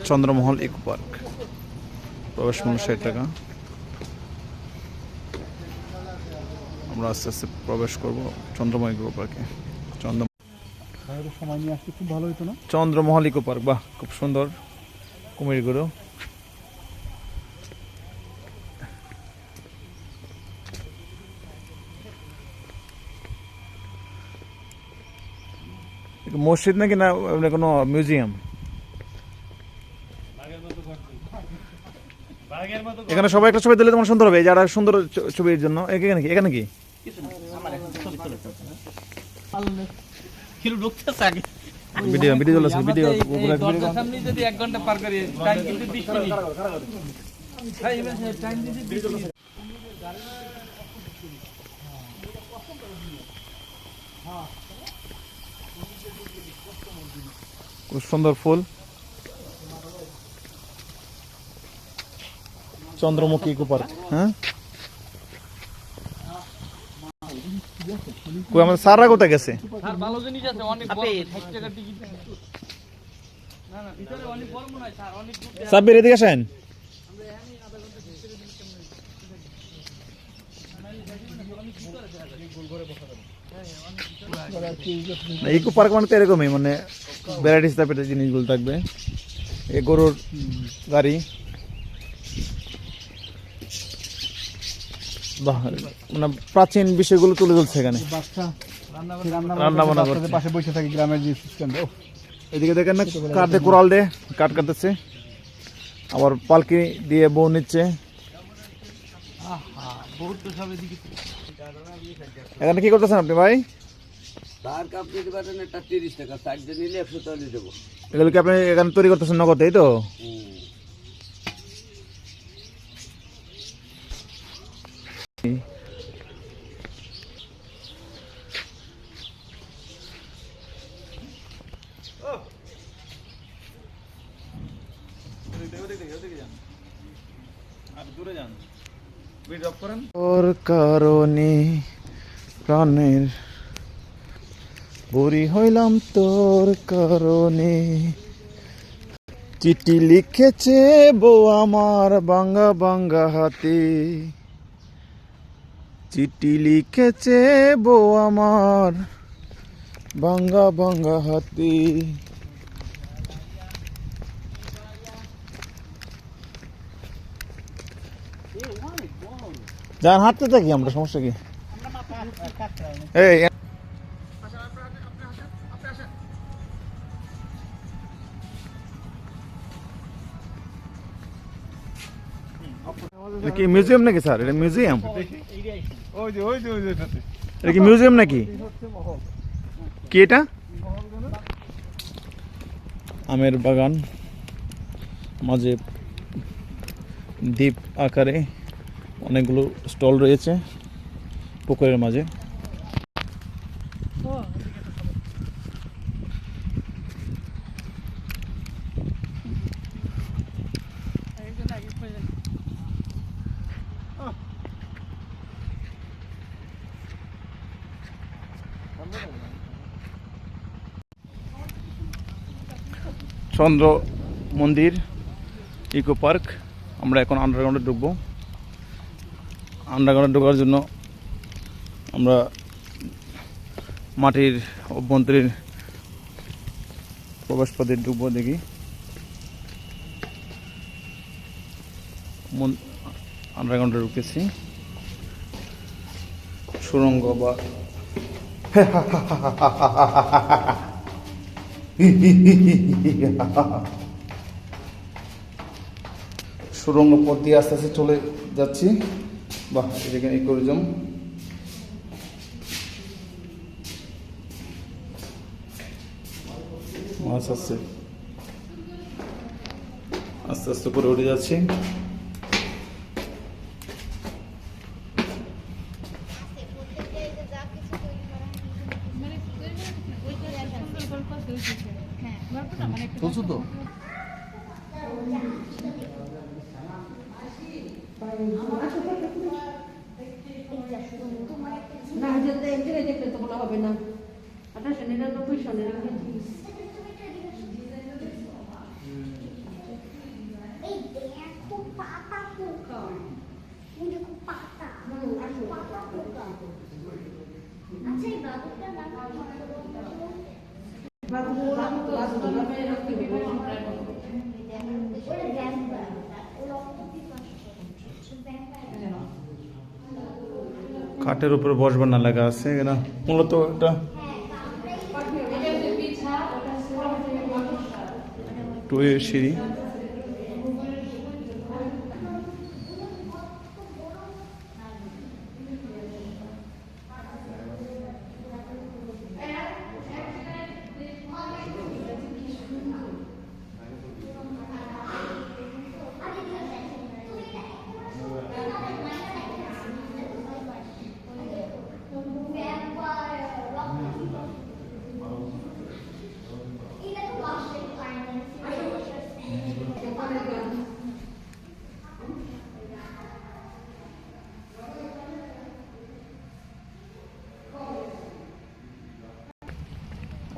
Chandramahal eco park, প্রবেশ মূল্য ৬০ টাকা। আমরা আস্তে আস্তে প্রবেশ করব চন্দ্রমহল ইকো পার্কে। সময় নিয়ে আসতে খুব ভালো হতো না? চন্দ্রমহল ইকো পার্ক, বাহ খুব সুন্দর। কুমিরগুলো মসজিদ নাকি না কোনো মিউজিয়াম? এখানে সবাই একটা ছবি দিলে তোমার সুন্দর হবে, যারা সুন্দর ছবির জন্য। এখানে কি এখানে কি ভিডিও ভিডিও চলেছে? ভিডিও সামনে যদি 1 ঘন্টা পার করি টাইম কিন্তু 20 মিনিট। ভাই এবার টাইম দিতে খুব সুন্দর ফুল। Chandramukhi eco park. হ্যাঁ, আমাদের স্যাররা কোথায় গেছে? আর ভালো জিনিস আছে, অনেক বড় 60 টাকা টিকিট। না না ভিতরে অনেক বড় মনে হয় স্যার, অনেক সাব্বির এদিকে আসেন। ইকো পার্ক মানে তো এরকমই, মানে ভ্যারাইটিস টাইপের জিনিসগুলো থাকবে। এই গরুর গাড়ি, বাহ, মানে প্রাচীন বিষয়গুলো তুলে ধরছে এখানে। রান্না বান্না করছে, পাশে বসে থাকি গ্রামের যে সিস্টেম। এদিকে দেখেন না, কাঠ দিয়ে কোরাল দিয়ে কাঠ কাটতেছে, আবার পালকি দিয়ে বউ নিচ্ছে। এখানে কি করতেছেন আপনি ভাই? তার কাপ দিতে পারেন, এটা 30 টাকা, 4 নিলে 140 দেবো। এগুলো কি আপনি এখানে তৈরি করতেছেন নগদ, এই তো? ওর কারণে প্রাণের বুড়ি হইলাম তোর কারণে। চিঠি লিখেছে বউ আমার বাঙ্গা বাঙ্গা হাতে, চিঠি লিখেছে বউ আমার বাঙ্গা বাঙ্গা হাতে। যান হাঁটতে থাকি আমরা, সমস্যা কি? এই কি মিউজিয়াম নাকি স্যার? এটা মিউজিয়াম? এটা কি মিউজিয়াম নাকি? কি এটা? আমের বাগান, মাঝে দ্বীপ আকারে অনেকগুলো স্টল রয়েছে পুকুরের মাঝে। চন্দ্র মন্দির ইকো পার্ক। আমরা এখন আন্ডারগ্রাউন্ডে ঢুকবো। আন্ডারগ্রাউন্ডে ঢোকার জন্য আমরা মাটির অভ্যন্তরীণ প্রবেশপথে ঢুকবো। দেখি আন্ডারগ্রাউন্ডে ঢুকেছি। সুড়ঙ্গ বা সুড়ঙ্গ পথ দিয়ে আস্তে আস্তে চলে যাচ্ছি। বাহ, এখানে ইকোরিজম। মাছ আছে, আস্তে আস্তে করে উঠে যাচ্ছি। বলছো তো না, যদি এখানে দেখলে তো বলা হবে না। 1899 সনের খাটের উপরে বসবার না লেখা আছে এখানে মূলত এটা টুয়ের সিঁড়ি।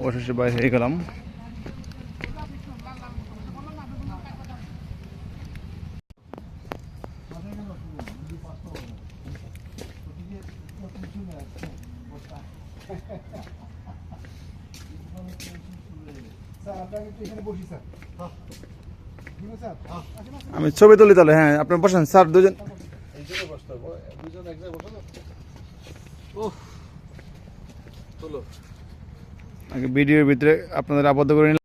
অবশেষে বাইরে হয়ে গেলাম। আমি ছবি তুলি তাহলে। হ্যাঁ আপনি বসেন স্যার, দুজন আগে ভিডিওর ভিতরে আপনাদের আবদ্ধ করে নিলাম।